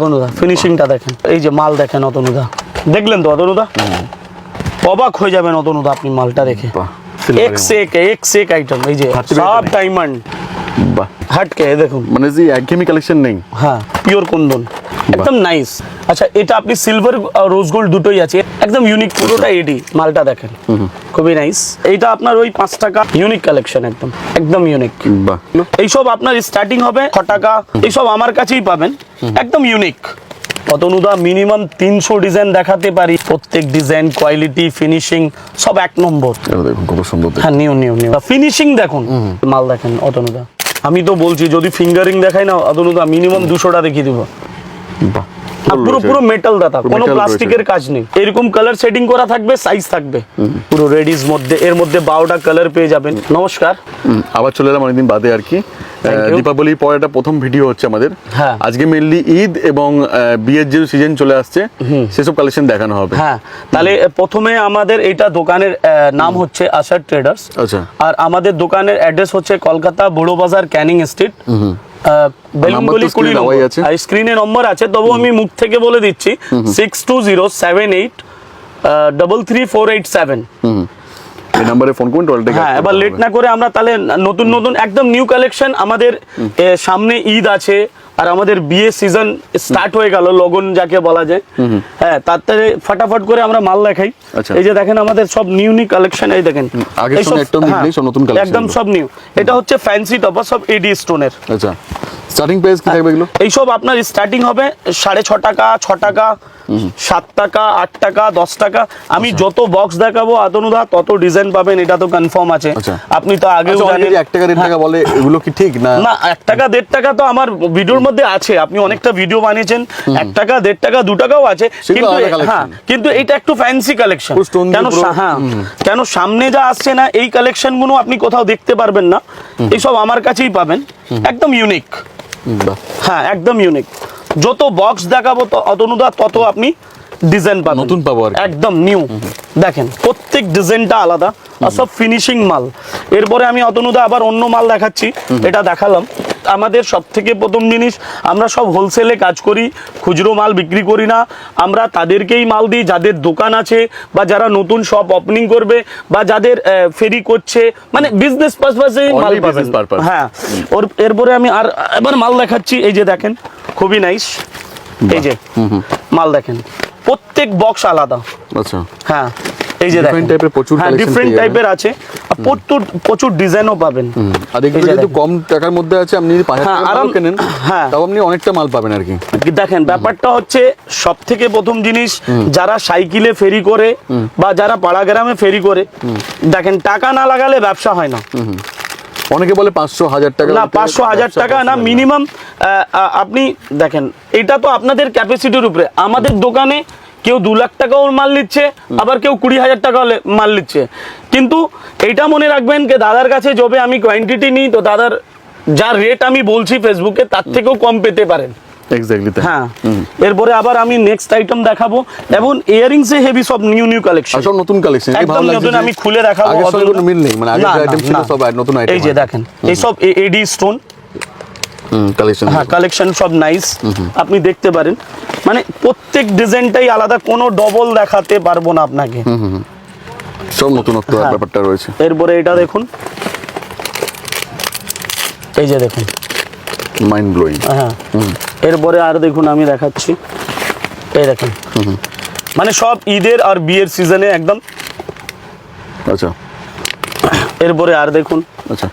অতনুদা ফিনিশিংটা দেখেন, এই যে মাল দেখেন অতনুদা, দেখলেন তো অতনুদা, অবাক হয়ে যাবেন অতনুদা আপনি মালটা দেখে। এক সে এক আইটেম, এই যে সব ডায়মন্ড হাটকে দেখুন, মানে যে একঘেয়েমি কালেকশন নেই। হ্যাঁ, পিওর কুন্দন, একদম নাইস। আচ্ছা, এটা আপনি সিলভার রোজ গোল্ড দুটোই আছে, একদম ইউনিক, পুরোটা এডি। মালটা দেখেন খুবই নাইস। এইটা আপনার ওই 5 টাকা, ইউনিক কালেকশন, একদম একদম ইউনিক। এইসব আপনার স্টার্টিং হবে 6 টাকা, এইসব আমার কাছেই পাবেন, একদম ইউনিক। অতনুদা মিনিমাম 300 ডিজাইন দেখাতে পারি, প্রত্যেক ডিজাইন কোয়ালিটি ফিনিশিং সব এক নম্বর। দেখুন কত সুন্দর, হ্যাঁ, নিউ ফিনিশিং দেখুন, মাল দেখেন অতনুদা। আমি তো বলছি যদি ফিঙ্গারিং দেখাই না অতনুদা, মিনিমাম 200টা দেখিয়ে দিব। পুরো পুরো মেটাল দাতা, কোনো প্লাস্টিকের কাজ নেই। এরকম কালার সেটিং করা থাকবে, সাইজ থাকবে পুরো রেডিস মধ্যে, এর মধ্যে 12টা কালার পেয়ে যাবেন। নমস্কার, আবার চলে এলাম অনেকদিন বাদে আর কি। দীপাবলির পর এটা প্রথম ভিডিও হচ্ছে আমাদের। আজকে মেনলি ঈদ এবং বিয়ের যে সিজন চলে আসছে সেসব কালেকশন দেখানো হবে। হ্যাঁ, তাহলে প্রথমে আমাদের এটা দোকানের নাম হচ্ছে আশার ট্রেডার্স। আচ্ছা, আর আমাদের দোকানের অ্যাড্রেস হচ্ছে কলকাতা বড় বাজার, ক্যানিং স্ট্রিট, বেলুনগলি 20 নম্বর। আর স্ক্রিনে নম্বর আছে, তবু আমি মুখ থেকে বলে দিচ্ছি 6207833487। এই নম্বরে ফোন করুন টোটালটা। হ্যাঁ, এবার লেট না করে আমরা তাহলে নতুন নতুন একদম নিউ কালেকশন, আমাদের সামনে ঈদ আছে আর আমাদের বিয়ে সিজন স্টার্ট হয়ে গেল, লগন যাকে বলা যায়। হ্যাঁ, তাড়াতাড়ি ফটাফট করে আমরা মাল দেখাই। এই যে দেখেন আমাদের সব নিউ কালেকশন, এই দেখেন একদম সব নিউ। এটা হচ্ছে ফ্যান্সি টপার, সব এডি স্টোনের। আচ্ছা, স্টার্টিং প্রাইস কি থাকবে এগুলো? এইসব আপনার স্টার্টিং হবে 6.5 টাকা, 6 টাকা, 7 টাকা, 8 টাকা, 10 টাকা। আমি যত বক্স দেখাবো আতনুদা তত ডিজাইন পাবেন, এটা তো কনফার্ম আছে। আপনি তো আগেও জানেন 1 টাকা 1.5 টাকা বলে, এগুলো কি ঠিক না? না, 1 টাকা 1.5 টাকা তো আমার ভিডিওর মধ্যে আছে, আপনি অনেকটা ভিডিও বানিয়েছেন। 1 টাকা 1.5 টাকা 2 টাকাও আছে, কিন্তু হ্যাঁ, কিন্তু এটা একটু ফ্যান্সি কালেকশন। কেন সামনে যা আসছে না, এই কালেকশন গুলো আপনি কোথাও দেখতে পারবেন না, এইসব আমার কাছেই পাবেন, একদম ইউনিক। হ্যাঁ, একদম ইউনিক। যত বক্স দেখাবো অতনুদা তত আপনি ডিজাইন পাবেন, নতুন পাবো, একদম নিউ। দেখেন প্রত্যেক ডিজাইনটা আলাদা আর সব ফিনিশিং মাল। এরপরে আমি অতনুদা আবার অন্য মাল দেখাচ্ছি, এটা দেখালাম। আমাদের সব থেকে প্রথম জিনিস, আমরা সব হোলসেলে কাজ করি, খুচরো মাল বিক্রি করি না। আমরা তাদেরকেই মাল দিই যাদের দোকান আছে, বা যারা নতুন শপ ওপেনিং করবে, বা যাদের ফেরি করছে, মানে বিজনেস পারপাসে মাল পাবেন। হ্যাঁ, এরপরে আমি আর এবার মাল দেখাচ্ছি, এই যে দেখেন খুবই নাইস। এই যে মাল দেখেন, প্রত্যেক বক্স আলাদা। আচ্ছা, হ্যাঁ, এই যে দেখেন ডিফারেন্ট টাইপের আছে, প্রচুর ডিজাইনও পাবেন। আর এগুলো যেহেতু কম টাকার মধ্যে আছে, আপনি যদি 5,000 টাকা মাল কেনেন, তাও আপনি অনেকটা মাল পাবেন আর কি। দেখেন ব্যাপারটা হচ্ছে, সব থেকে প্রথম জিনিস, যারা সাইকেলে ফেরি করে বা যারা পাড়া গ্রামে ফেরি করে, দেখেন টাকা না লাগালে ব্যবসা হয় না। অনেকে বলে 500,000 টাকা না, 500,000 টাকা না, মিনিমাম আপনি দেখেন, এটা তো আপনাদের ক্যাপাসিটির উপরে। আমাদের দোকানে কেউ 2 লাখ টাকাও মাল নিচ্ছে, আবার কেউ 20,000 টাকা মাল নিচ্ছে। কিন্তু এইটা মনে রাখবেন যে দাদার কাছে যবে আমি কোয়ান্টিটি নিই, তো দাদার যা রেট আমি বলছি ফেসবুকে, তার থেকেও কম পেতে পারেন। এক্স্যাক্টলি। হ্যাঁ, এরপরে আবার আমি নেক্সট আইটেম দেখাবো, এবং ইয়ারিংস এ হেভি সব নিউ কালেকশন, সব নতুন কালেকশন। একদম নতুন, আমি খুলে দেখাবো। আগের সঙ্গে কোনো মিল নেই, মানে আগের যে আইটেম ছিল সব নতুন আইটেম। এই যে দেখেন, এই সব এডি স্টোন কালেকশন। হ্যাঁ, কালেকশন সব নাইস, আপনি দেখতে পারেন। মানে প্রত্যেক ডিজাইনটাই আলাদা, কোনো ডবল দেখাতে পারবো না আপনাকে, সব নতুনত্ব ব্যাপারটা রয়েছে। এরপরে এটা দেখুন, এই যে দেখুন, মাইন্ড ব্লোয়িং। হ্যাঁ, এরপরে আর দেখুন আমি দেখাচ্ছি, এই দেখেন, মানে সব ঈদের আর বিয়ের সিজনে একদম। আচ্ছা, এরপরে আর দেখুন, আচ্ছা,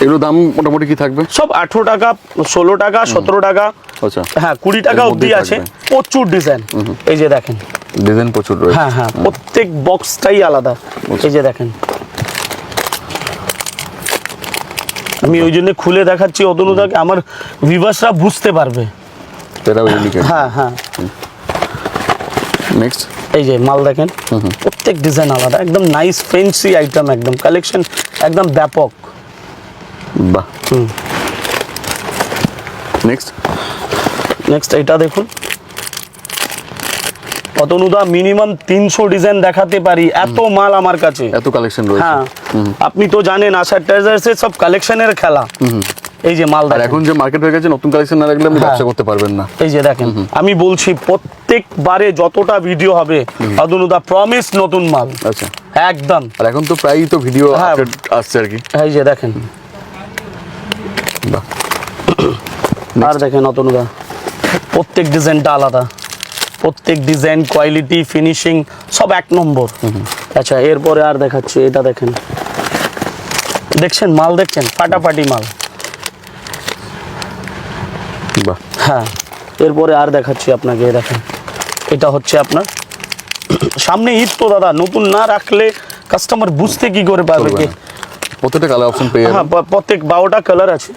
এগুলো দাম মোটামুটি কি থাকবে? সব 18 টাকা, 16 টাকা, 17 টাকা। আচ্ছা, হ্যাঁ, 20 টাকা অবধি আছে, প্রচুর ডিজাইন। এই যে দেখেন, ডিজাইন প্রচুর রয়েছে। হ্যাঁ হ্যাঁ, প্রত্যেক বক্সটাই আলাদা। এই যে দেখেন, আমি ওই জন্য খুলে দেখাচ্ছি অতনুদাকে, আমার ভিউয়ার্সরা বুঝতে পারবে। হ্যাঁ হ্যাঁ, নেক্সট এই যে মাল দেখেন, প্রত্যেক ডিজাইন আলাদা, একদম নাইস ফ্যান্সি আইটেম, একদম কালেকশন একদম ব্যাপক। বাহ। নেক্সট এটা দেখুন অতনুদা, মিনিমাম 300 ডিজাইন দেখাতে পারি, এত মাল আমার কাছে, এত কালেকশন রয়েছে। হ্যাঁ, আপনি তো জানেন আশার ট্রেজার্সে সব কালেকশনের খেলা। এই যে মাল আর দেখেন, এখন যে মার্কেট হয়ে গেছে, নতুন কালেকশন না রাখলে আপনি ব্যবসা করতে পারবেন না। এই যে দেখেন, আমি বলছি প্রত্যেকবারে যতটা ভিডিও হবে অতনুদা প্রমিস নতুন মাল। আচ্ছা, একদম। আর এখন তো প্রায়ই তো ভিডিও হ্যাঁ। আপডেট আসছে আর কি। এই যে দেখেন, বাহ। আর দেখেন অতনুদা প্রত্যেক ডিজাইনটা আলাদা, প্রত্যেক ডিজাইন, কোয়ালিটি, ফিনিশিং সব এক নম্বর। আচ্ছা, এরপরে আর দেখাচ্ছি, এটা দেখেন, দেখছেন মাল, দেখছেন ফাটাফাটি মাল। বাহ। হ্যাঁ, এরপরে আর দেখাচ্ছি আপনাকে, দেখেন এটা হচ্ছে আপনার সামনে ঈদ তো দাদা, নতুন না রাখলে কাস্টমার বুঝতে কি করে পারবে কি? প্রত্যেকটা কালার অপশন পেয়ে হ্যাঁ, যাবেন। প্রত্যেক 12টা কালার আছে।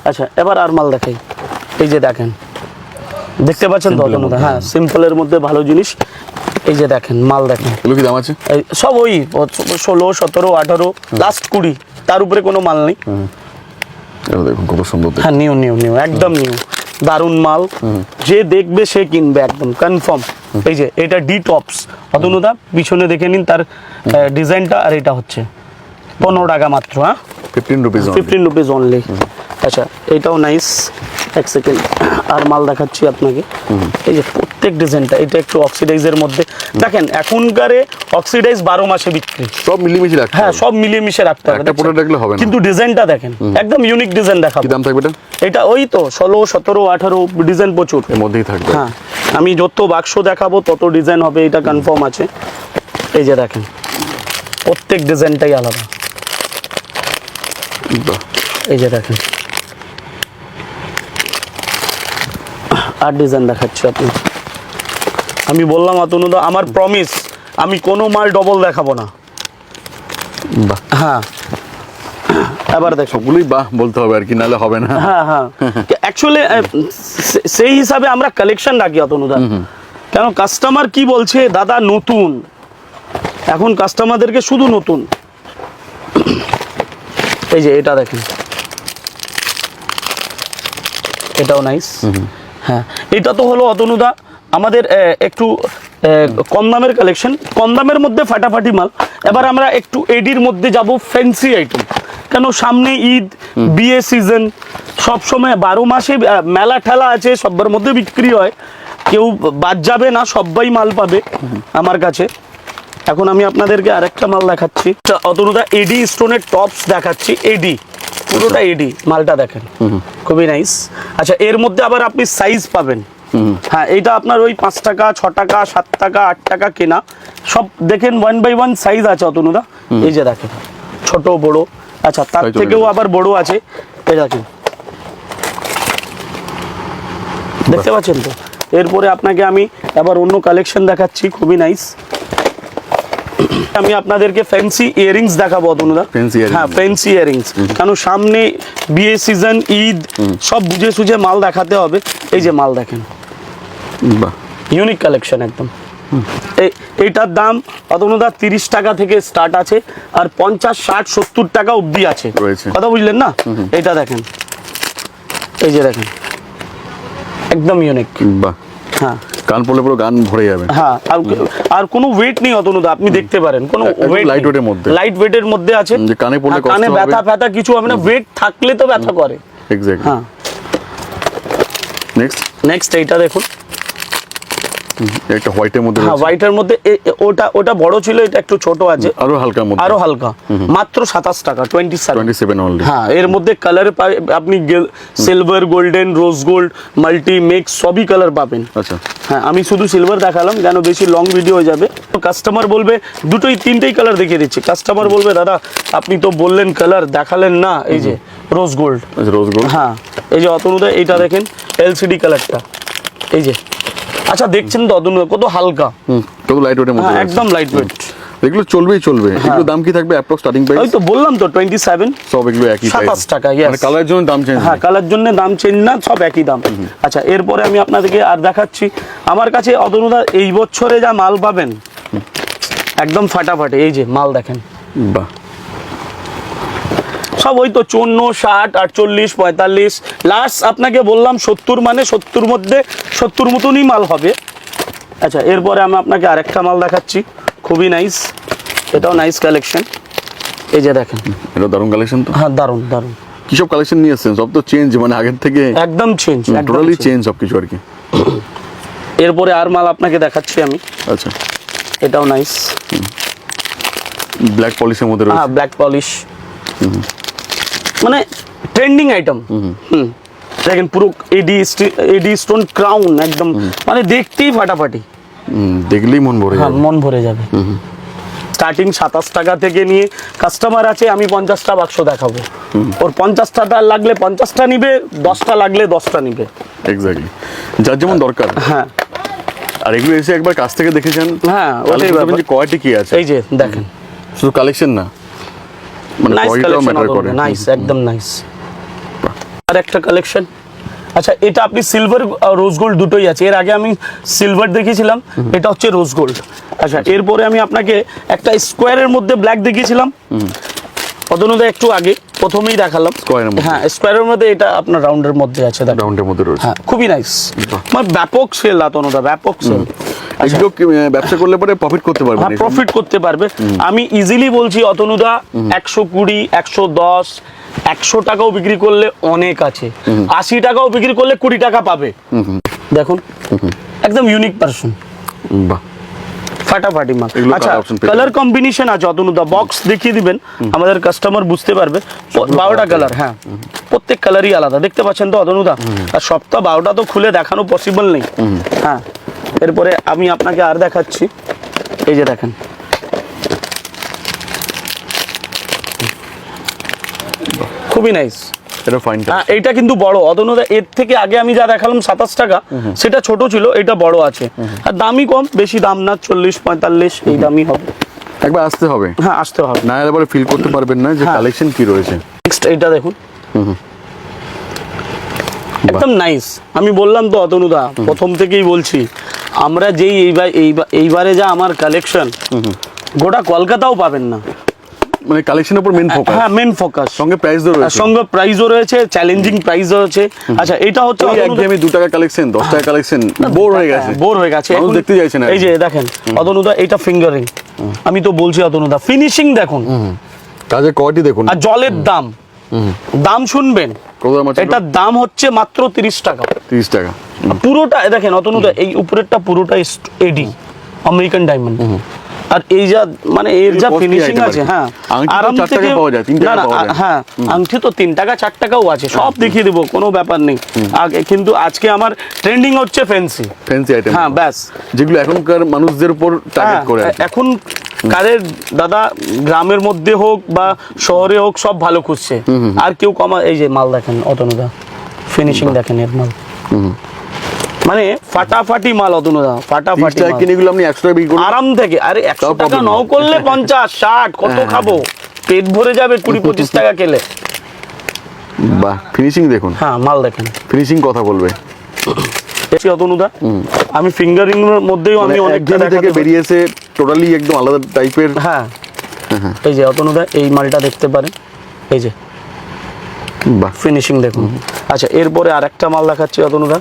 আচ্ছা, এবার আর মাল দেখাই, এই যে দেখেন, দেখতে পাচ্ছেন তো অতনুদা? হ্যাঁ, সিম্পলের মধ্যে ভালো জিনিস। এই যে দেখেন মাল, দেখেন এগুলো কি দাম আছে? এই সব ওই 16, 17, 18, লাস্ট 20, তার উপরে কোনো মাল নেই। এগুলো দেখুন কত সুন্দর দেখতে। হ্যাঁ, নিউ নিউ নিউ, একদম নিউ, দারুন মাল। যে দেখবে সে কিনবে একদম কনফার্ম। এই যে এটা ডি টপস অতনুদা, পিছনে দেখে নিন তার ডিজাইনটা। আর এটা হচ্ছে 15 টাকা মাত্র। হ্যাঁ, 15 রুপিস। 15 rupees only. আচ্ছা, এটাও নাইস। এক সেকেন্ড, আর মাল দেখাচ্ছি আপনাকে। এই যে প্রত্যেক ডিজাইনটা, এটা একটু অক্সিডাইজের মধ্যে। দেখেন এখনকারে অক্সিডাইজ 12 মাসে বিক্রি, সব মিলিমিশে রাখতে হ্যাঁ হবে। সব মিলিয়ে মিশে রাখতে হবে। একটা প্রোডাক্ট রাখলে হবে না। কিন্তু ডিজাইনটা দেখেন, একদম ইউনিক ডিজাইন দেখাবো। কি দাম থাকবে এটা? এটা ওই তো 16, 17, 18 ডিজাইন প্রচুর। এর মধ্যেই থাকবে। হ্যাঁ, আমি যত বাক্স দেখাবো তত ডিজাইন হবে, এটা কনফার্ম আছে। এই যে দেখেন, প্রত্যেক ডিজাইনটাই আলাদা। বাহ। এই যে দেখেন, আর ডিজাইন দেখাচ্ছি আপনি। আমি বললাম অতনুদা, আমার প্রমিস, আমি কোনো মাল ডবল দেখাবো না। বাহ। হ্যাঁ, এবার দেখো, সবগুলোই বাহ বলতে হবে আর কি, নাহলে হবে না। হ্যাঁ হ্যাঁ, অ্যাকচুয়ালি সেই হিসাবে আমরা কালেকশন রাখি অতনুদা। কেন কাস্টমার কি বলছে, দাদা নতুন, এখন কাস্টমারদেরকে শুধু নতুন। এই যে এটা দেখেন, এটাও নাইস। হ্যাঁ, এটা তো হলো অতনুদা আমাদের একটু কম দামের কালেকশন, কম দামের মধ্যে ফাটাফাটি মাল। এবার আমরা একটু এডির মধ্যে যাব, ফ্যান্সি আইটেম। কেন সামনে ঈদ, বিয়ে সিজন, সব সময় 12 মাসে মেলা ঠেলা আছে, সবার মধ্যে বিক্রি হয়, কেউ বাদ যাবে না, সবাই মাল পাবে আমার কাছে। এখন আমি আপনাদেরকে আরেকটা মাল দেখাচ্ছি অতনুদা, এডি স্টোনের টপস দেখাচ্ছি। এডি পুরোটা এডি, মালটা দেখেন খুবই নাইস। আচ্ছা, এর মধ্যে আবার আপনি সাইজ পাবেন। হ্যাঁ, এইটা আপনার ওই 5 টাকা, 6 টাকা, 7 টাকা, 8 টাকা কেনা, সব দেখেন 1 by 1 সাইজ আছে অতনুদা। এই যে দেখেন, ছোট বড়। আচ্ছা, তার থেকেও আবার বড় আছে। এই দেখেন, দেখতে পাচ্ছেন তো? এরপরে আপনাকে আমি আবার অন্য কালেকশন দেখাচ্ছি, খুবই নাইস। আমি আপনাদেরকে ফ্যান্সি ইয়ারিংস দেখাবো অতনুদা। Fancy earrings। হ্যাঁ, ফ্যান্সি ইয়ারিংস, কারণ সামনে বিয়ে সিজন, ঈদ, সব বুঝে সুঝে মাল দেখাতে হবে। এই যে মাল দেখেন, বাহ। ইউনিক কালেকশন একদম। এইটার দাম অতনুদা 30 টাকা থেকে স্টার্ট আছে, আর 50, 60, 70 টাকা অবধি আছে। রয়েছে। কথা বুঝলেন না? এটা দেখেন, এই যে দেখেন, একদম ইউনিক। বাহ। হ্যাঁ কান পড়লে পুরো গান ভরে যাবে। হ্যাঁ, আর কোনো ওয়েট নেই অতনুদা, আপনি দেখতে পারেন, কোনো একদম ওয়েট light weight এর মধ্যে। লাইট ওয়েটের মধ্যে আছে। যে কানে পড়লে কষ্ট কানে হবে। ব্যথা ফ্যাথা কিছু হবে না, ওয়েট থাকলে তো ব্যথা করে। এক্স্যাক্টলি। হ্যাঁ, নেক্সট নেক্সট এইটা দেখুন। একটা হোয়াইটের মধ্যে হ্যাঁ, রয়েছে। হোয়াইটের মধ্যে ওটা বড় ছিল, এটা একটু ছোট আছে, আরো হালকার মধ্যে। আরো হালকা, মাত্র 27 টাকা, 27। 27 অনলি। হ্যাঁ, এর মধ্যে কালার আপনি silver, golden, rose gold, multi mix সবই কালার পাবেন। আচ্ছা। হ্যাঁ, আমি শুধু সিলভার দেখালাম, কেন বেশি লং ভিডিও হয়ে যাবে। কাস্টমার বলবে দুটোই তিনটেই কালার দেখিয়ে দিচ্ছি। কাস্টমার বলবে দাদা আপনি তো বললেন কালার দেখালেন না। এই যে রোজ গোল্ড। আচ্ছা, রোজ গোল্ড। হ্যাঁ, এই যে অতনুদা, এইটা দেখেন এলসিডি কালারটা। এই যে, আচ্ছা দেখছেন তো অতনুদা কত হালকা। কত লাইট ওয়েটের মধ্যে হ্যাঁ, রয়েছে। একদম লাইট ওয়েট। এগুলো চলবেই চলবে। এগুলো দাম কি থাকবে অ্যাপ্রক্স স্টার্টিং ওই প্রাইস? তো বললাম তো 27। সব এগুলো একই প্রাইস। 27 টাকা, yes। মানে কালারের জন্য দাম চেঞ্জ। হ্যাঁ, কালার জন্য দাম চেঞ্জ না, সব একই দাম। আচ্ছা, এরপরে আমি আপনাদেরকে আর দেখাচ্ছি আমার কাছে অতনুদা এই বছরে যা মাল পাবেন একদম ফাটাফাটি। এই যে মাল দেখেন, বাহ। সব ওই তো 54, 60, 48, 45, লাস্ট আপনাকে বললাম 70, মানে 70 মধ্যে 70 মতনই মাল হবে। আচ্ছা, এরপরে আমি আপনাকে আরেকটা মাল দেখাচ্ছি, খুবই নাইস, এটাও নাইস কালেকশন। এই যে দেখেন, এটা দারুণ কালেকশন তো। হ্যাঁ দারুণ দারুণ। কি সব কালেকশন নিয়ে এসেছেন? সব তো চেঞ্জ, মানে আগের থেকে একদম চেঞ্জ, টোটালি চেঞ্জ সবকিছু আর কি। এরপরে আর মাল আপনাকে দেখাচ্ছি আমি। আচ্ছা, এটাও নাইস, ব্ল্যাক পলিশের মধ্যে রয়েছে। হ্যাঁ ব্ল্যাক পলিশ, মানে ট্রেন্ডিং আইটেম। দেখেন পুরো এডি স্টোন ক্রাউন একদম, মানে দেখতেই ফাটাফাটি, দেখলেই মন ভরে হ্যাঁ যাবে। মন ভরে যাবে। স্টার্টিং 27 টাকা থেকে নিয়ে কাস্টমার আছে, আমি 50টা বাক্স দেখাবো, ওর 50টা লাগলে 50টা নিবে, 10টা লাগলে 10টা নিবে, এক্স্যাক্টলি যার যেমন দরকার। হ্যাঁ আর এগুলো এসে একবার কাছ থেকে দেখেছেন, হ্যাঁ তাহলে ওটাই বুঝতে ব্যাপার। পারবেন যে কোয়ালিটি কি আছে। এই যে দেখেন, শুধু কালেকশন না, মানে নাইস কোয়ালিটিও ম্যাটার করে। কালেকশন, নাইস একদম নাইস। আর একটা কালেকশন, আচ্ছা এটা আপনি সিলভার রোজ গোল্ড দুটোই আছে। এর আগে আমি সিলভার দেখিয়েছিলাম, এটা হচ্ছে রোজ গোল্ড। আচ্ছা এরপরে আমি আপনাকে একটা স্কোয়ারের মধ্যে ব্ল্যাক দেখিয়েছিলাম, অতনুদা একটু আগে প্রথমেই দেখালাম স্কোয়ারের মধ্যে। হ্যাঁ স্কোয়ারের মধ্যে, এটা আপনার রাউন্ডের মধ্যে আছে দেখেন। রাউন্ডের মধ্যে রয়েছে। হ্যাঁ খুবই নাইস, মানে ব্যাপক সেল অতনুদা, ব্যাপক সেল। এগুলো ব্যবসা করলে পরে প্রফিট করতে পারবে। হ্যাঁ প্রফিট করতে পারবে। আমি ইজিলি বলছি অতনুদা, 120, 110, 100 টাকাও বিক্রি করলে অনেক আছে, 80 টাকাও বিক্রি করলে 20 টাকা পাবে। দেখুন একদম ইউনিক পার্সন, বাহ, ফাটাফাটি মাল। এগুলো আচ্ছা colour option পেয়ে কালার কম্বিনেশন আছে অতনুদা, বক্স দেখিয়ে দিবেন, আমাদের কাস্টমার বুঝতে পারবে। 12টা কালার, হ্যাঁ প্রত্যেক কালারই আলাদা, দেখতে পাচ্ছেন তো অতনুদা। আর সপ্তাহ 12টা তো খুলে দেখানো পসিবল নেই। হ্যাঁ এরপরে আমি আপনাকে আর দেখাচ্ছি, এই যে দেখেন খুবই নাইস। এটা ফাইন। হ্যাঁ এইটা কিন্তু বড় অতনুদা, এর থেকে আগে আমি যা দেখালাম 27 টাকা, সেটা ছোট ছিল, এটা বড় আছে। আর দামই কম, বেশি দাম না, 40-45 এই দামই হবে। একবার আসতে হবে, হ্যাঁ আসতে হবে, না এলে পরে ফিল করতে পারবেন না যে হ্যাঁ। কালেকশন কি রয়েছে। নেক্সট এইটা দেখুন, একদম নাইস। আমি বললাম তো অতনুদা, প্রথম থেকেই বলছি, আমরা যেই এইবারে যা আমার কালেকশন, গোটা কলকাতাও পাবেন না। মানে কালেকশনের উপর মেন ফোকাস। হ্যাঁ মেন ফোকাস, সঙ্গে প্রাইসও রয়েছে। সঙ্গে প্রাইসও রয়েছে, চ্যালেঞ্জিং প্রাইসও আছে। আচ্ছা এটা হচ্ছে ওই একদমই 2 টাকা কালেকশন, 10 টাকা কালেকশন, বোর হয়ে গেছে, বোর হয়ে গেছে, মানুষ এখন দেখতে চাইছে না। এই যে দেখেন অতনুদা, এটা ফিঙ্গারিং, আমি তো বলছি অতনুদা, ফিনিশিং দেখুন, কাজের কোয়ালিটি দেখুন, আর জলের দাম, দাম শুনবেন, কত দাম আছে? এটার দাম হচ্ছে মাত্র 30 টাকা। 30 টাকা। পুরোটা দেখেন অতনুদা, এই উপরেরটা পুরোটা এডি আমেরিকান ডায়মন্ড। আর এই যা মানে এর যা costly ফিনিশিং item আর আছে, কি। হ্যাঁ আংটি তো আরাম 4 টাকায় থেকে পাওয়া যায়, 3 টাকায় না, পাওয়া যায়। হ্যাঁ আংটি তো 3 টাকা 4 টাকাও আছে, সব দেখিয়ে দেবো, কোনো ব্যাপার নেই। আগে কিন্তু আজকে আমার ট্রেন্ডিং হচ্ছে ফ্যান্সি আইটেম, হ্যাঁ ব্যাস। যেগুলো এখনকার মানুষদের উপর টার্গেট করে আর কি। এখন কারের দাদা গ্রামের মধ্যে হোক বা শহরে হোক, সব ভালো খুঁজছে, আর কেউ কমা। এই যে মাল দেখেন অতনুদা, ফিনিশিং দেখেন এর মাল, মানে ফাটাফাটি মাল অতনুদা, 30 ফাটাফাটি টাকা মাল। কিনে এগুলো আপনি 100 টাকা বিক্রি করুন, আরাম থেকে। আরে 100 টাকা problem নাও করলে 50, 60 কত খাবো, পেট ভরে যাবে 20-25 টাকা খেলে। বাহ, ফিনিশিং দেখুন, হ্যাঁ মাল দেখেন, ফিনিশিং কথা বলবে। এসে অতনুদা, আমি ফিঙ্গারিং এর মধ্যেও আমি অনেকটা একদম থেকে দেখাতে পারি। বেরিয়ে এসে টোটালি একদম আলাদা টাইপের। হ্যাঁ এই যে অতনুদা, এই মালটা দেখতে পারেন, এই যে বাহ, ফিনিশিং দেখুন। আচ্ছা এরপরে আরেকটা মাল দেখাচ্ছি অতনুদা,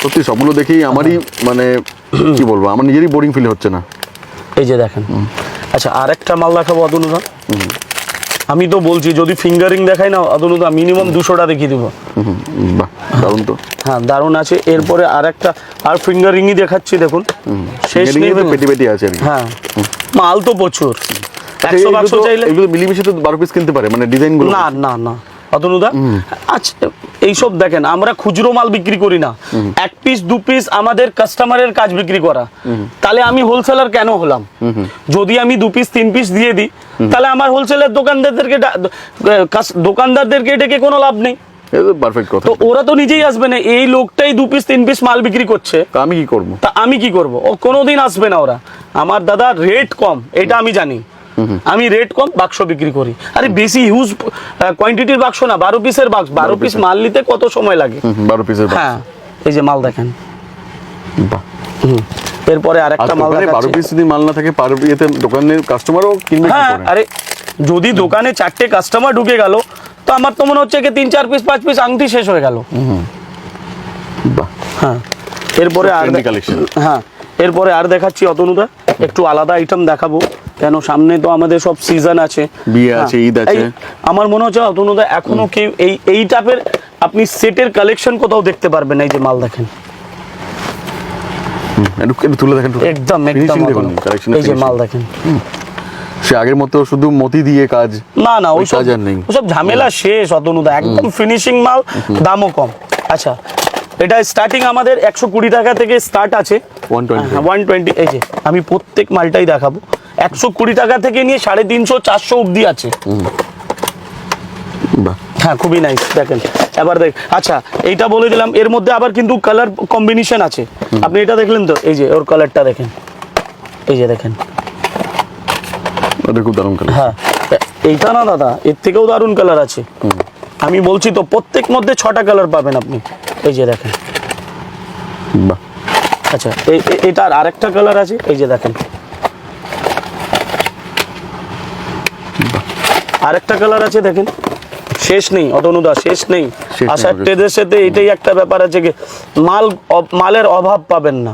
সত্যি সবগুলো দেখেই আমারই মানে কি বলবো, আমার নিজেরই বোরিং ফিল হচ্ছে না। এই যে দেখেন। আচ্ছা আরেকটা মাল দেখাবো অতনুদা, আমি তো বলছি যদি ফিঙ্গারিং দেখাই না অতনুদা, মিনিমাম 200টা দেখিয়ে দেবো। বাহ, দারুণ তো। হ্যাঁ দারুণ আছে। এরপরে আরেকটা আর ফিঙ্গারিংই দেখাচ্ছি, দেখুন শেষ নেই। পেটি পেটি আছে আর কি। হ্যাঁ মাল তো প্রচুর, আচ্ছা, 100 বাক্স চাইলে। এগুলো মিলিমিশে তো 12 পিস কিনতে পারে, মানে ডিজাইন গুলো। না না না অতনুদা, আচ্ছা এইসব দেখেন, আমরা খুচরো মাল বিক্রি করি না, 1 পিস 2 পিস আমাদের কাস্টমারের কাজ বিক্রি করা। তাহলে আমি হোলসেলার কেন হলাম? যদি আমি 2 পিস 3 পিস দিয়ে দিই, তাহলে আমার হোলসেলের দোকানদারদেরকে ডেকে কোনো লাভ নেই। পারফেক্ট কথা। তো ওরা তো নিজেই আসবে না, এই লোকটাই 2 পিস 3 পিস মাল বিক্রি করছে, তো আমি কি করব? তা আমি কি করব? ও কোনোদিন আসবে না ওরা। আমার দাদা রেট কম, এটা আমি জানি, আমি রেট কম বাক্স বিক্রি করি। আরে বেশি হিউজ কোয়ান্টিটির বাক্স না, 12 পিসের বাক্স, 12 পিস মাল নিতে কত সময় লাগে? 12 পিসের। হ্যাঁ এই যে মাল দেখেন। বাহ, এরপরে আরেকটা মাল দোকানে 12 পিস যদি মাল না থাকে, এতে দোকানের কাস্টমারও কিনবে কি হ্যাঁ করে? আরে যদি দোকানে 4টে কাস্টমার ঢুকে গেল, তো আমার তো মনে হচ্ছে কি 3-4 পিস 5 পিস আংটি শেষ হয়ে গেল। বাহ, হ্যাঁ এরপরে আর trendy collection। হ্যাঁ এরপরে আর দেখাচ্ছি অতনুদা, একটু আলাদা আইটেম দেখাবো। কেন সামনে তো আমাদের সব সিজন আছে, বিয়ে আছে, ঈদ আছে। আমার মনে হচ্ছে অতনুদা এখনো কেউ এই টাইপের আপনি সেটের কালেকশন কোথাও দেখতে পারবেন। এই যে মাল দেখেন, একটু তুলে দেখেন, একদম এই যে মাল দেখেন, সে আগের মতো শুধু মতি দিয়ে কাজ না ওইসব ঝামেলা শেষ অতনুদা, একদম ফিনিশিং মাল, দামও কম। আচ্ছা, এটা স্টার্টিং আমাদের 120 টাকা থেকে স্টার্ট আছে, 120। এই যে আমি প্রত্যেক মালটাই দেখাবো, 120 টাকা থেকে নিয়ে 350 400 অব্দি আছে। হ্যাঁ, খুবই নাইস দেখেন। এবার দেখ, আচ্ছা এইটা বলে দিলাম, এর মধ্যে আবার কিন্তু কালার কম্বিনেশন আছে। আপনি এটা দেখলেন তো, এই যে ওর কালারটা দেখেন, এই যে দেখেন, খুব দারুণ কালার। হ্যাঁ, এইটা না দাদা, এর থেকেও দারুণ কালার আছে। আমি বলছি তো, প্রত্যেক মধ্যে 6টা কালার পাবেন আপনি। এই যে দেখেন, আচ্ছা এটার আরেকটা কালার আছে, এই যে দেখেন, আরেকটা কালার আছে দেখেন, শেষ নেই অতনুদা, শেষ নেই। আশার ট্রেডের সাথে এটাই একটা ব্যাপার আছে, কি মালের অভাব পাবেন না।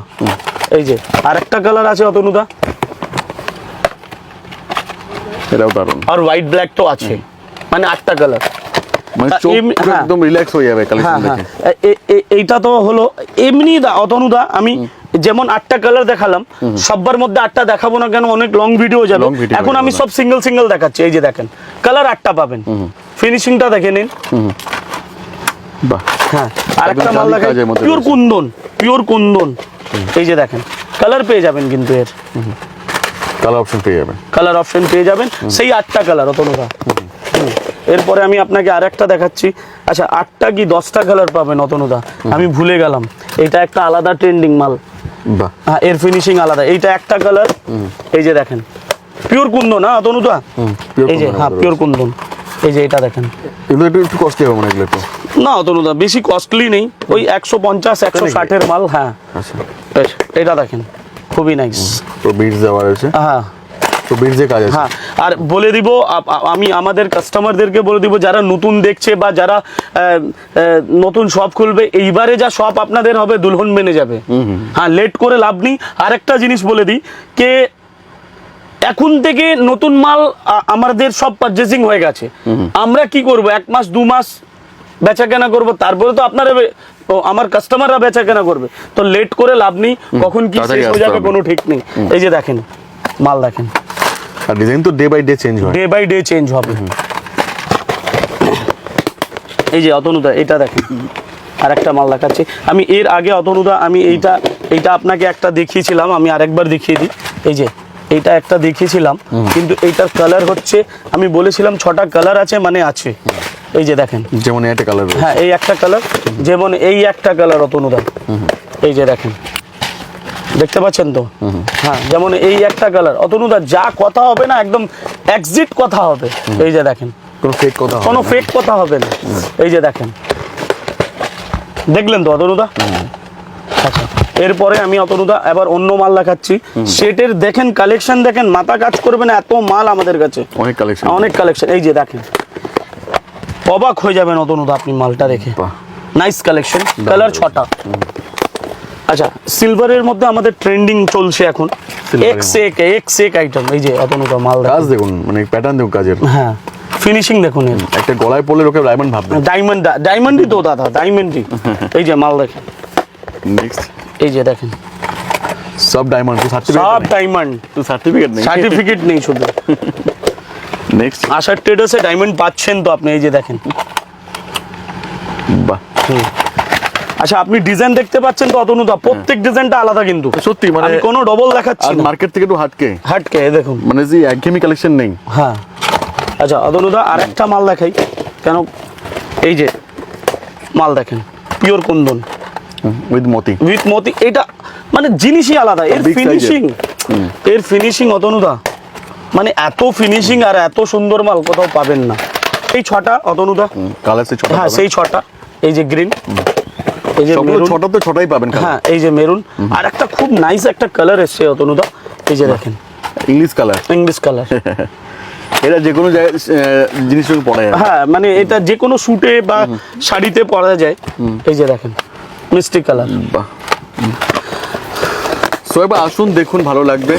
এই যে আরেকটা কালার আছে অতনুদা, এটাও দারুণ, আর হোয়াইট ব্ল্যাক তো আছে, মানে 8টা কালার, মানে চোখ একদম রিল্যাক্স হয়ে যাবে কালেকশন দেখে। এইটা তো হলো এমনি অতনুদা, আমি যেমন 8টা কালার দেখালাম, সবার মধ্যে 8টা দেখাবো না, কেন অনেক লং ভিডিও যাবে। এখন আমি সব সিঙ্গেল দেখাচ্ছি। এই যে দেখেন, কালার 8টা পাবেন, ফিনিশিংটা দেখে নিন। বাহ, হ্যাঁ, আরেকটা মাল দেখাই, পিওর কুন্দন। এই যে দেখেন, কালার পেয়ে যাবেন, কিন্তু এর কালার অপশন পেয়ে যাবেন, সেই 8টা কালার অতনুদা। এরপরে আমি আপনাকে আরেকটা দেখাচ্ছি। আচ্ছা, 8টা কি 10টা কালার পাবেন অতনুদা, আমি ভুলে গেলাম। এটা একটা আলাদা ট্রেন্ডিং মাল, হ্যাঁ, এর ফিনিশিং আলাদা। এইটা একটা কালার, এই যে দেখেন, পিওর কুন্দন না অতনুদা, এই যে হ্যাঁ পিওর কুন্দন। এই যে এটা দেখেন, এগুলো একটু কস্টলি হবে, মানে এগুলো একটু না অতনুদা, বেশি কস্টলি নেই, ওই 150 160 এর মাল। হ্যাঁ, আচ্ছা, এটা দেখেন, খুবই নাইস, তো বিটস দেওয়া আছে। হ্যাঁ, তো বিটসে কাজ আছে। হ্যাঁ, আর বলে দিব, আমি আমাদের কাস্টমারদেরকে বলে দিব, যারা নতুন দেখছে বা যারা নতুন শপ খুলবে, এইবারে যা শপ আপনাদের হবে দুলহন মেনে যাবে। হ্যাঁ, লেট করে লাভ নেই। আরেকটা জিনিস বলে দিই, কে এখন থেকে নতুন মাল আমাদের সব পারচেজিং হয়ে গেছে, আমরা কি করব, 1 মাস 2 মাস বেচা কেনা করবো, তারপরে তো আপনারা আমার কাস্টমাররা বেচা কেনা করবে। তো লেট করে লাভ নেই, কখন কি শেষ হয়ে যাবে কোনো ঠিক নেই। এই যে দেখেন, মাল দেখেন, আর ডিজাইন তো ডে বাই ডে চেঞ্জ হবে। এই যে অতনুদা, এটা দেখেন, আরেকটা মাল দেখাচ্ছি আমি। এর আগে অতনুদা আমি এইটা আপনাকে একটা দেখিয়েছিলাম, আমি আরেকবার দেখিয়ে দিই। এই যে এইটা একটা দেখিয়েছিলাম, কিন্তু এইটার কালার হচ্ছে, আমি বলেছিলাম 6টা কালার আছে, মানে আছে। এই যে দেখেন, যেমন একটা কালার, হ্যাঁ এই একটা কালার, যেমন এই একটা কালার অতনুদা, এই যে দেখেন, দেখতে পাচ্ছেন তো, হ্যাঁ, যেমন এই একটা কালার অতনুদা, যা কথা হবে না একদম এক্সিট কথা হবে। এই যে দেখেন, কোনো ফেক কথা হবে না। এই যে দেখেন, দেখলেন তো অতনুদা। আচ্ছা, এরপরে আমি অতনুদা এবার অন্য মাল দেখাচ্ছি। সেটের দেখেন, কালেকশন দেখেন, মাথা কাজ করবে না, এত মাল আমাদের কাছে, অনেক কালেকশন। এই যে দেখেন, অবাক হয়ে যাবেন অতনুদা আপনি মালটা দেখে, নাইস কালেকশন, কালার 6টা। আচ্ছা, সিলভারের মধ্যে আমাদের ট্রেন্ডিং চলছে এখন, এক্স এক আইটেম। এই যে অতনুদা মাল দেখুন, মানে প্যাটার্ন দেখুন কাজের, হ্যাঁ, ফিনিশিং দেখুন, একটা গলায় পড়লে লোকে ডায়মন্ড ভাববে, ডায়মন্ডই তো দাদা, ডায়মন্ডই। এই যে মাল দেখেন, নেক্সট, এই যে দেখেন, সব ডায়মন্ড, সার্টিফিকেট নেই শুধু। নেক্সট, আশার ট্রেডার্সে ডায়মন্ড পাচ্ছেন তো আপনি। এই যে দেখেন, বাহ। আচ্ছা, আপনি ডিজাইন দেখতে পাচ্ছেন তো অতনুদা, প্রত্যেক ডিজাইনটা আলাদা, কিন্তু সত্যি মানে আমি কোনো ডবল দেখাচ্ছি না, মার্কেট থেকে একটু হাটকে দেখুন, মানে যে একঘেয়েমি কালেকশন নেই। হ্যাঁ, আচ্ছা অতনুদা আরেকটা মাল দেখাই, কেন এই যে মাল দেখেন, পিওর কুন্দন উইথ মতি, এটা মানে জিনিসই আলাদা, এর ফিনিশিং অতনুদা, মানে এত ফিনিশিং আর এত সুন্দর মাল কোথাও পাবেন না। এই 6টা অতনুদা কালার, হ্যাঁ সেই 6টা। এই যে গ্রিন, এই যে মেরুন, 6টা তো 6টাই পাবেন। হ্যাঁ, এই যে মেরুন, আর একটা খুব নাইস একটা কালার এসছে অতনুদা, এই যে দেখেন, ইংলিশ কালার। এটা যে কোনো জিনিস পরা যায়, হ্যাঁ, মানে এটা যে কোনো স্যুটে বা শাড়িতে পরা যায়। এই যে দেখেন, মিষ্টি কালার। বাহ। সো এবার আসুন, দেখুন, ভালো লাগবে।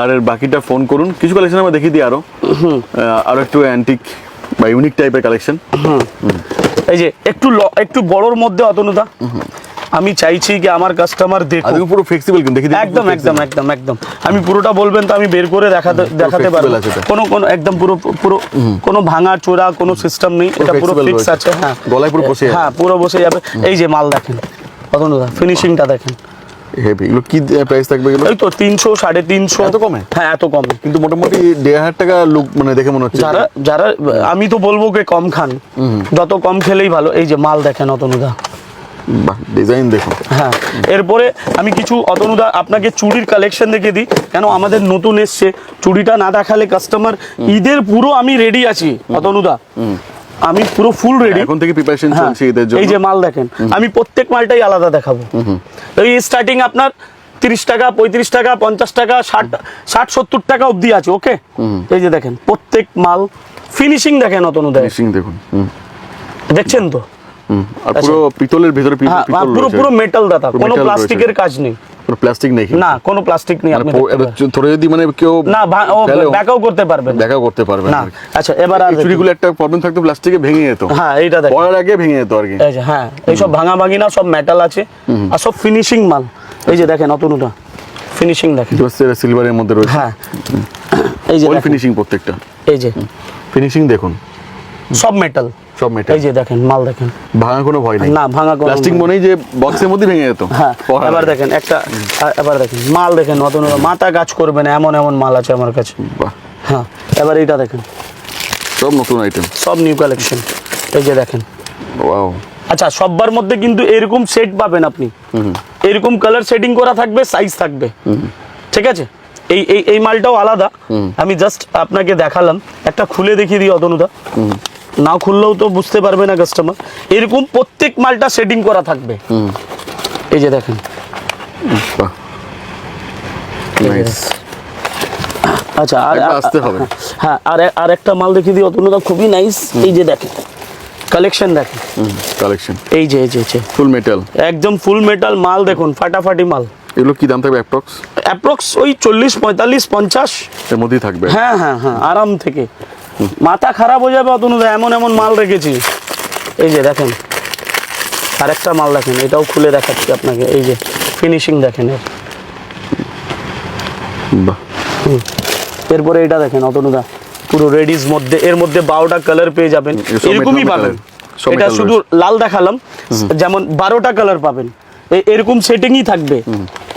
আর এর বাকিটা ফোন করুন। কিছু কালেকশন আমরা দেখিয়ে দিই আরো একটু অ্যান্টিক বা ইউনিক টাইপের কালেকশন। এই যে একটু বড়র মধ্যে অতনুদা, আমি চাইছি কি আমার কাস্টমার দেখুক। আদৌ পুরো ফ্লেক্সিবল কিন্তু দেখি একদম একদম একদম একদম আমি পুরোটা বলবেন তো আমি বের করে দেখাতে পারবো। আছে এটা। কোনো একদম পুরো কোনো ভাঙা চোরা কোনো সিস্টেম নেই, এটা পুরো flexible ফিক্স রয়েছে। আছে। হ্যাঁ, গলায় পুরো বসে যাবে। হ্যাঁ পুরো বসে যাবে। এই যে মাল দেখেন অতনুদা, ফিনিশিংটা দেখেন। হেভি। এগুলো কি প্রাইস থাকবে এগুলো? এই তো 300 350। এত কমে? হ্যাঁ এত কমে। কিন্তু মোটামুটি 1,500 টাকা লুক মানে দেখে মনে হচ্ছে। যারা আমি তো বলবো যে কম খান, যত কম খেলেই ভালো। এই যে মাল দেখেন অতনুদা, বাহ, ডিজাইন দেখুন। হ্যাঁ এরপরে আমি কিছু অতনুদা আপনাকে চুড়ির কালেকশন দেখে দিই, কেন আমাদের নতুন এসছে, চুড়িটা না দেখালে কাস্টমার ঈদের পুরো আমি রেডি আছি অতনুদা, আমি পুরো ফুল রেডি। এখন থেকে প্রিপারেশন চলছে ঈদের জন্য। এই যে মাল দেখেন, আমি প্রত্যেক মালটাই আলাদা দেখাবো। এই স্টার্টিং আপনার 30 টাকা 35 টাকা 50 টাকা 60-70 টাকা অবধি আছে। ওকে, এই যে দেখেন প্রত্যেক মাল ফিনিশিং দেখেন অতনুদা, ফিনিশিং দেখুন। দেখছেন তো? আর পুরো পিতলের ভিতরে হ্যাঁ পিতল পুরো রয়েছে। পুরো মেটাল দাতা, কোনো metal প্লাস্টিকের রয়েছে। কাজ নেই। কোনো প্লাস্টিক নেই। না কোনো প্লাস্টিক নেই। আপনি দেখতে পারেন। থরে যদি মানে কেউ না ফেলেও ব্যাকআপ করতে পারবেন না। ব্যাকআপ করতে পারবে না। না। আচ্ছা এবার আর এই চুড়িগুলো একটা প্রবলেম থাকতো, প্লাস্টিকে ভেঙে যেত। হ্যাঁ এইটা দেখেন, পরার আগে ভেঙে যেত আর কি। এই যে হ্যাঁ এইসব ভাঙি না, সব মেটাল আছে আর সব ফিনিশিং মাল। এই যে দেখেন অতনুদা, ফিনিশিং দেখেন। সিলভারের মধ্যে রয়েছে। হ্যাঁ এই যে অল দেখেন, ফিনিশিং প্রত্যেকটা। এই যে ফিনিশিং দেখুন, সব মেটাল। সব মেটাল। এই যে দেখেন মাল দেখেন, ভাঙা কোনো ভয় নেই। না ভাঙা কোনো প্লাস্টিক না। মনেই যে বক্সের মধ্যে ভেঙে যেত। হ্যাঁ পরার এবার আগে। দেখেন এবার দেখেন মাল দেখেন অতনুদা, মাথা কাজ করবে না এমন এমন মাল আছে আমার কাছে। বাহ, হ্যাঁ এবার এইটা দেখেন, সব নতুন আইটেম। সব নিউ কালেকশন। এই যে দেখেন। ওয়াও। আচ্ছা সববার মধ্যে কিন্তু এরকম সেট পাবেন আপনি, এরকম কালার সেটিং করা থাকবে, সাইজ থাকবে। ঠিক আছে, এই মালটাও আলাদা, আমি জাস্ট আপনাকে দেখালাম। একটা খুলে দেখিয়ে দিই অতনুদা, না খুললেও তো বুঝতে পারবে না কাস্টমার। এরকম প্রত্যেক মালটা সেটিং করা থাকবে। এই যে দেখেন। বাহ, এই যে নাইস। দেখেন। আচ্ছা একবার আসতে হবে। হ্যাঁ আর একটা মাল দেখিয়ে দিই অতনুদা, খুবই নাইস। এই যে দেখেন কালেকশন দেখেন, কালেকশন। এই যে ফুল মেটাল, একদম ফুল মেটাল মাল দেখুন, ফাটাফাটি মাল। এগুলো কি দাম থাকবে অ্যাপ্রক্স? অ্যাপ্রক্স ওই 40 45 50 এর মধ্যেই থাকবে। হ্যাঁ হ্যাঁ হ্যাঁ আরাম থেকে। মাথা খারাপ হয়ে যাবে অতনুদা, এমন এমন মাল রেখেছি। এই যে দেখেন আরেকটা মাল দেখেন, এটাও খুলে দেখাচ্ছি আপনাকে। এই যে ফিনিশিং দেখেন এর। বাহ, এরপরে এটা দেখেন অতনুদা, পুরো রেডিস মধ্যে, এর মধ্যে 12টা কালার পেয়ে যাবেন। এসব এরকমই metal পাবেন। metal, সব এটা metal শুধু লাল দেখালাম, যেমন 12টা কালার পাবেন। এরকম সেটিংই থাকবে,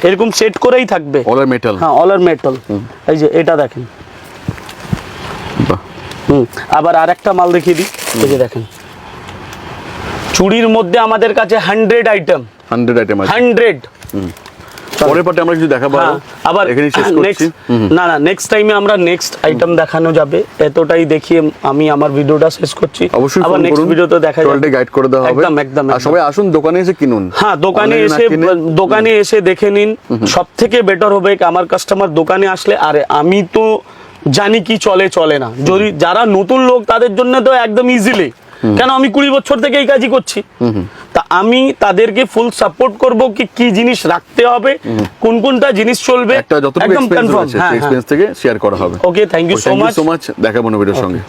এরকম সেট করেই থাকবে। অল আর মেটাল। হ্যাঁ অল আর মেটাল। এই যে এটা দেখেন। বাহ, আবার আরেকটা মাল দেখিয়ে দিই। এই যে দেখেন চুড়ির মধ্যে আমাদের কাছে 100 আইটেম, 100 আইটেম আছে। 100। পরের পার্টে আমরা কিছু দেখাবো আবার এখানেই শেষ করছি। না নেক্সট টাইমে আমরা নেক্সট আইটেম দেখানো যাবে। এতটাই দেখিয়ে আমি আমার ভিডিওটা শেষ করছি। অবশ্যই আবার ফোন নেক্সট করুন, ভিডিওতে দেখা যাবে, টোটালটা গাইড করে দেওয়া হবে। একদম আর সবাই আসুন, দোকানে এসে কিনুন। হ্যাঁ দোকানে এসে দেখে নিন, সব থেকে বেটার হবে কি আমার কাস্টমার দোকানে আসলে। আরে আমি তো জানি কি চলে না, যদি যারা নতুন লোক তাদের জন্য তো একদম ইজিলি, কেন আমি 20 বছর থেকে এই কাজই করছি। তা আমি তাদেরকে ফুল সাপোর্ট করব কি জিনিস রাখতে হবে, কোনটা জিনিস চলবে, একটা যতটুকু একদম এক্সপেরিয়েন্স কনফার্ম। আছে সেই এক্সপেরিয়েন্স থেকে শেয়ার করা হবে। ওকে, থ্যাংক ইউ সো মাচ। দেখাবো ভিডিওর সঙ্গে।